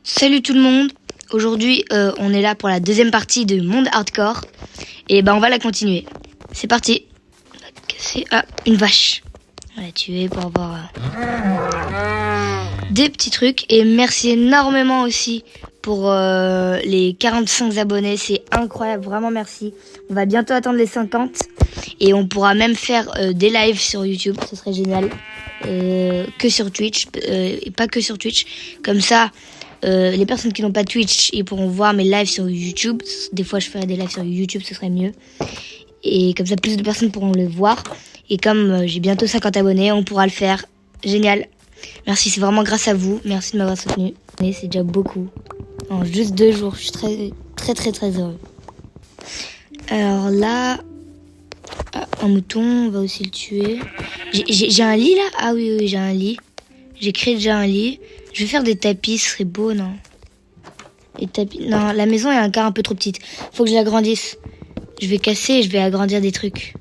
Salut tout le monde. Aujourd'hui, on est là pour la deuxième partie de Monde Hardcore. Et on va la continuer. C'est parti. On va casser une vache. On va la tuer pour avoir des petits trucs. Et merci énormément aussi pour les 45 abonnés. C'est incroyable, vraiment merci. On va bientôt atteindre les 50. Et on pourra même faire des lives sur YouTube. Ce serait génial. Que sur Twitch. Et pas que sur Twitch. Comme ça... les personnes qui n'ont pas Twitch, ils pourront voir mes lives sur YouTube. Des fois, je ferai des lives sur YouTube, ce serait mieux. Et comme ça, plus de personnes pourront le voir. Et comme j'ai bientôt 50 abonnés, on pourra le faire. Génial. Merci, c'est vraiment grâce à vous. Merci de m'avoir soutenu. C'est déjà beaucoup. En juste 2 jours, je suis très heureux. Alors là, un mouton, on va aussi le tuer. J'ai un lit là? Ah oui, j'ai un lit. J'ai créé déjà un lit. Je vais faire des tapis, ce serait beau, non? Les tapis... Non, la maison est encore un peu trop petite. Faut que je l'agrandisse. Je vais casser et je vais agrandir des trucs.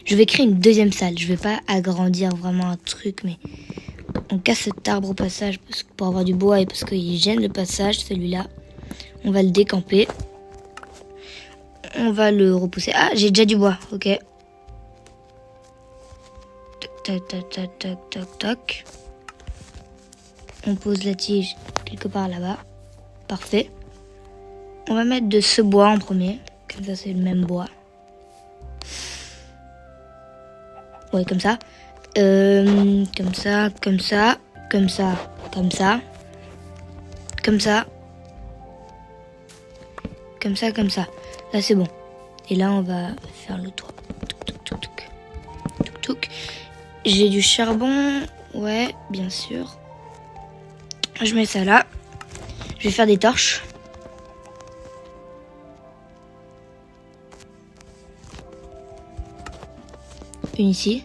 Je vais créer une deuxième salle. Je vais pas agrandir vraiment un truc, mais... On casse cet arbre au passage pour avoir du bois et parce qu'il gêne le passage, celui-là. On va le décamper. On va le repousser. Ah, j'ai déjà du bois, ok. Tac. On pose la tige quelque part là-bas. Parfait. On va mettre de ce bois en premier. Comme ça, c'est le même bois. Ouais, comme ça. Comme ça. Là, c'est bon. Et là, on va faire le toit. Touc. J'ai du charbon, ouais, bien sûr. Je mets ça là. Je vais faire des torches. Une ici.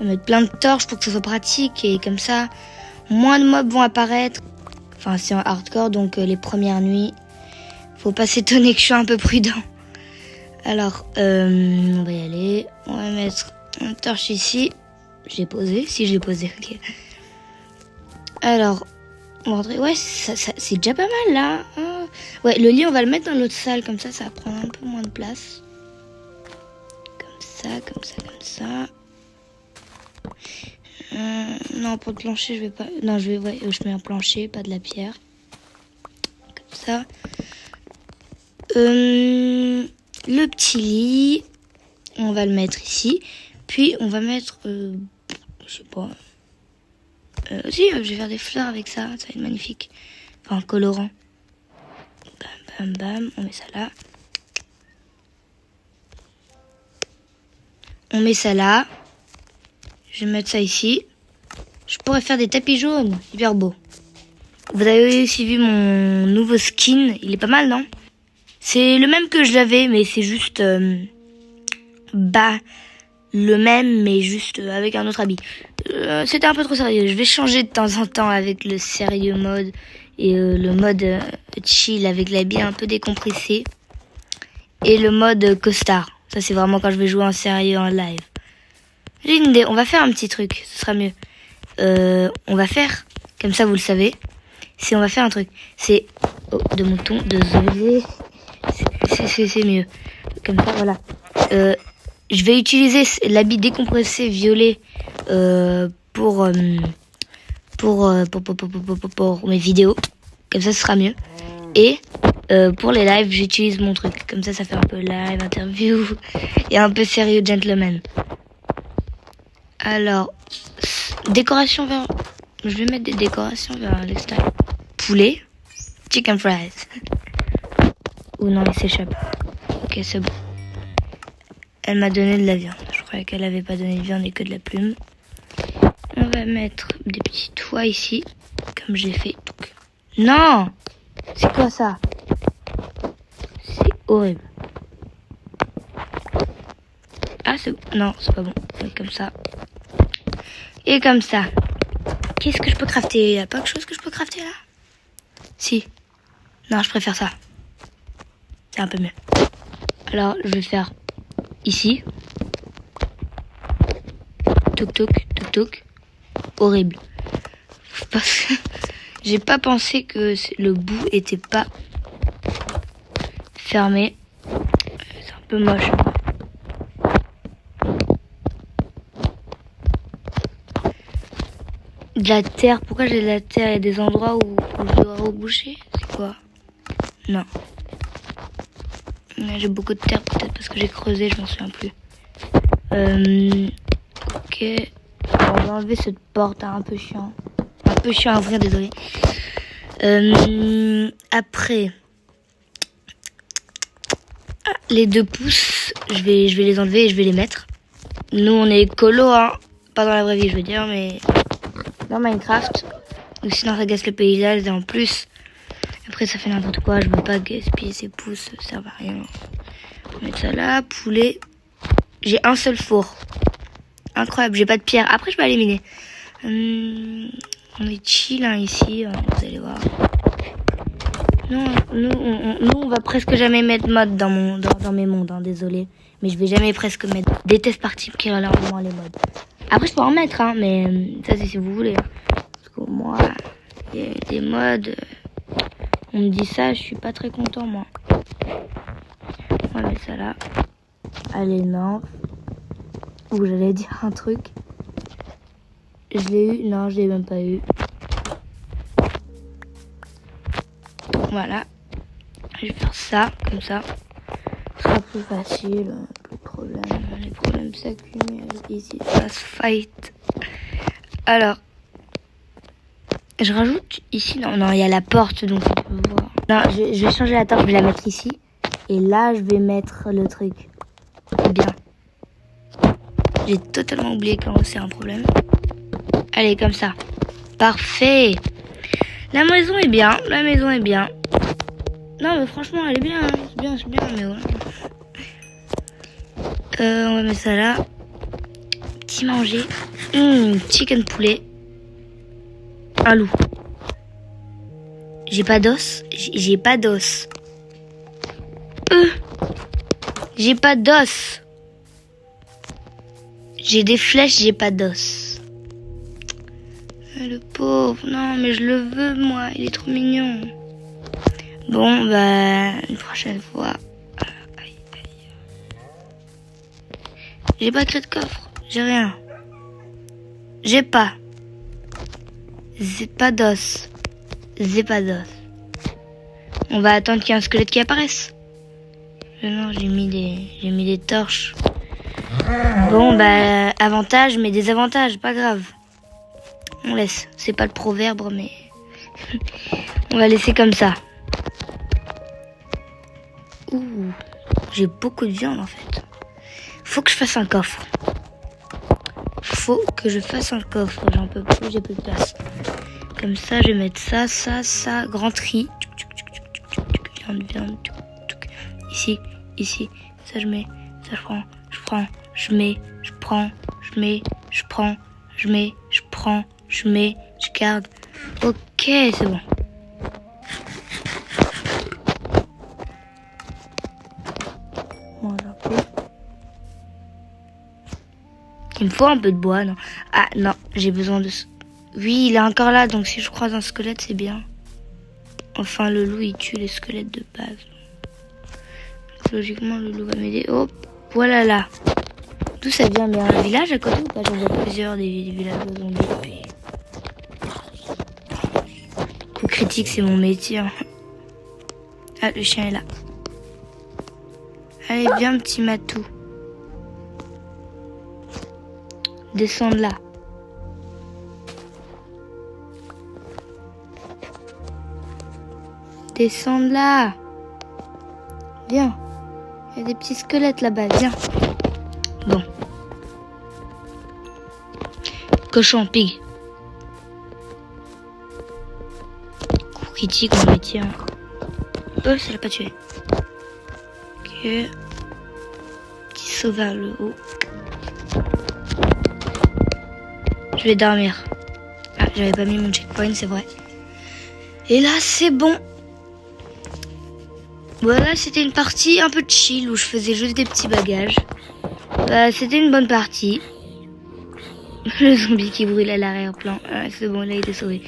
On va mettre plein de torches pour que ce soit pratique et comme ça, moins de mobs vont apparaître. Enfin, c'est en hardcore, donc les premières nuits, faut pas s'étonner que je suis un peu prudent. Alors, on va y aller. On va mettre une torche ici. J'ai posé, ok. Alors, on va rentrer. Ouais, ça, c'est déjà pas mal là. Hein. Ouais, le lit, on va le mettre dans l'autre salle, comme ça va prendre un peu moins de place. Comme ça. Non, pour le plancher, je vais pas... Non, je mets un plancher, pas de la pierre. Comme ça. Le petit lit, on va le mettre ici. Puis, on va mettre... je sais pas... si, je vais faire des fleurs avec ça. Ça va être magnifique. Enfin, colorant. Bam. On met ça là. On met ça là. Je vais mettre ça ici. Je pourrais faire des tapis jaunes. Hyper beau. Vous avez aussi vu mon nouveau skin. Il est pas mal, non? C'est le même que je l'avais, mais c'est juste... le même, mais juste avec un autre habit. C'était un peu trop sérieux. Je vais changer de temps en temps avec le sérieux mode. Et le mode chill avec l'habit un peu décompressé. Et le mode costard. Ça, c'est vraiment quand je vais jouer en sérieux en live. J'ai une idée, on va faire un petit truc, ce sera mieux. On va faire, comme ça vous le savez, on va faire un truc. C'est, de mouton, désolé, c'est mieux. Comme ça, voilà. Je vais utiliser l'habit décompressé violet pour mes vidéos. Comme ça, ce sera mieux. Et pour les lives, j'utilise mon truc. Comme ça fait un peu live, interview et un peu sérieux gentleman. Alors, décoration vers... Je vais mettre des décorations vers l'extérieur. Poulet. Chicken fries. Ou non, il s'échappe. Ok, c'est bon. Elle m'a donné de la viande. Je croyais qu'elle avait pas donné de viande et que de la plume. On va mettre des petits toits ici. Comme j'ai fait. Non! C'est quoi ça? C'est horrible. Ah, c'est... Non, c'est pas bon. Comme ça. Et comme ça. Qu'est-ce que je peux crafter? Y a pas quelque chose que je peux crafter là? Si. Non, je préfère ça. C'est un peu mieux. Alors, je vais faire ici. Toc toc, toc toc. Horrible. Parce que j'ai pas pensé que le bout était pas fermé. C'est un peu moche. De la terre. Pourquoi j'ai de la terre? Il y a des endroits où je dois reboucher? C'est quoi? Non. J'ai beaucoup de terre, peut-être parce que j'ai creusé, je m'en souviens plus. Ok. Bon, on va enlever cette porte, hein, un peu chiant. Un peu chiant à ouvrir, désolé. Après, les 2 pouces, je vais les enlever et je vais les mettre. Nous, on est écolo, hein. Pas dans la vraie vie, je veux dire, mais dans Minecraft. Ou sinon, ça gasse le paysage et en plus, après, ça fait n'importe quoi. Je veux pas gaspiller ces pouces, ça sert à rien. On va mettre ça là, poulet. J'ai un seul four. Incroyable, j'ai pas de pierre. Après, je vais éliminer. On est chill hein, ici, vous allez voir. Nous, on va presque jamais mettre mode dans mes mondes, hein, désolé. Mais je vais jamais presque mettre. Je déteste particulièrement les modes. Après, je peux en mettre, hein, mais ça, c'est si vous voulez. Hein. Parce que moi, il y a des modes. On me dit ça, je suis pas très content, moi. On va mettre ça là. Allez, non. Ou j'allais dire un truc. Je l'ai eu. Non, je l'ai même pas eu. Voilà. Je vais faire ça, comme ça. Ce sera plus facile. Plus de problème. Les problèmes s'accumulent. Ici, fast fight. Alors. Je rajoute ici. Non, il y a la porte, donc on peut voir. Non, je vais changer la porte. Je vais la mettre ici. Et là, je vais mettre le truc. Bien. J'ai totalement oublié qu'en haut, c'est un problème. Allez, comme ça. Parfait. La maison est bien. La maison est bien. Non, mais franchement, elle est bien. Hein. C'est bien, mais voilà. On va mettre ça là. Petit manger. Chicken poulet. Un loup. J'ai pas d'os. J'ai pas d'os. J'ai pas d'os. J'ai des flèches, j'ai pas d'os. Le pauvre. Non, mais je le veux, moi. Il est trop mignon. Bon, bah, une prochaine fois. J'ai pas créé de coffre. J'ai rien. J'ai pas. J'ai pas d'os. J'ai pas d'os. On va attendre qu'il y ait un squelette qui apparaisse. Non, j'ai mis des torches. Bon, bah, avantage, mais désavantage, pas grave. On laisse. C'est pas le proverbe, mais on va laisser comme ça. Ouh, j'ai beaucoup de viande en fait. Faut que je fasse un coffre. Faut que je fasse un coffre. J'en peux plus, j'ai plus de place. Comme ça, je vais mettre ça. Grand tri. Viande. Ici. Ça, je mets. Ça, je prends. Je mets. Je prends. Je mets. Je prends. Je mets. Je prends. Je mets. Je garde. Ok, c'est bon. Il me faut un peu de bois, non? Ah, non, j'ai besoin de... Oui, il est encore là, donc si je croise un squelette, c'est bien. Enfin, le loup, il tue les squelettes de base. Donc, logiquement, le loup va m'aider. Hop, voilà là. D'où ça vient? Mais un village à côté ou pas? J'en vois plusieurs des villages de zombies. Puis... Coup critique, c'est mon métier. Hein. Ah, le chien est là. Allez, viens, petit matou. Descendre là. Descendre là. Viens. Il y a des petits squelettes là-bas. Viens. Bon. Cochon, pig. Coup critique, mon métier. Hein. Oh, ça l'a pas tué. Ok. Petit saut vers le haut. Je vais dormir. Ah, J'avais pas mis mon checkpoint, c'est vrai. Et là, c'est bon. Voilà, c'était une partie un peu chill où je faisais juste des petits bagages. C'était une bonne partie. Le zombie qui brûle à l'arrière-plan. C'est bon, il a été sauvé.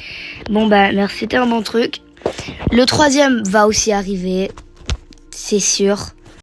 Bon, merci, c'était un bon truc. Le troisième va aussi arriver. C'est sûr.